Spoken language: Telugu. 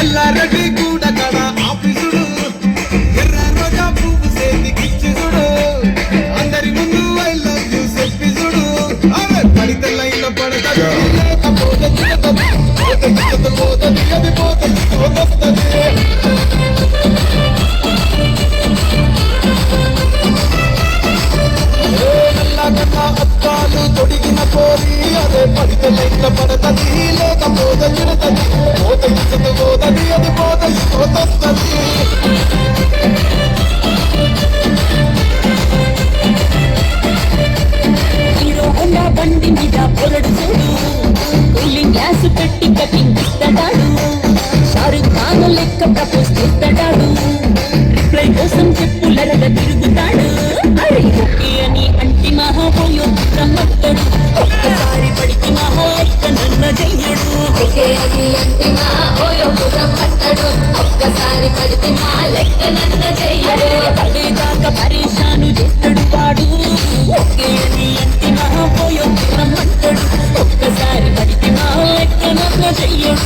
ఎల్లారెడ్డి కూడా కడ ఆఫీసుడు ఎర్ర రోజా పువ్వు సేతికిచ్చి చూడు అందరి ముందు ఐ లవ్ యూ సెల్ఫీ చూడు ఆమె పడితే లైన్లో పడతాడు లేకపోతే పోతుంది అది పోతుంది అత్తాలు తొడిగిన కోరి అదే పడితే లైన్లో పడతది లేకపోతే చిడతది పోతుంది అది పోతుంది పోతుంది హీరో బండి మీద పొరడు చూడు కూలింగ్ గ్లాస్ పెట్టి కటింగ్ ఇస్తాడు షారుఖ్ ఖాన్ లెక్క ప్రపోజ్ చేస్తాడు రిప్లై కోసం చెప్పులరగ తిరుగుతాడు అరే ఓకే అని అంటి మహాపోయో రమ్మట్టడు ఒక్కసారి పడికి మహా ఎక్క నన్న చెయ్యడు ఓకే అని అంటి మహాపోయో రమ్మట్టడు ఒక్కసారి పడికి మా లెక్క నన్న చెయ్యడు పడేదాకా పరేషాను చేస్తాడు వాడు ఓకే అని అంటి మహాపోయో రమ్మట్టడు ఒక్కసారి పడికి మా లెక్క నన్న చెయ్యడు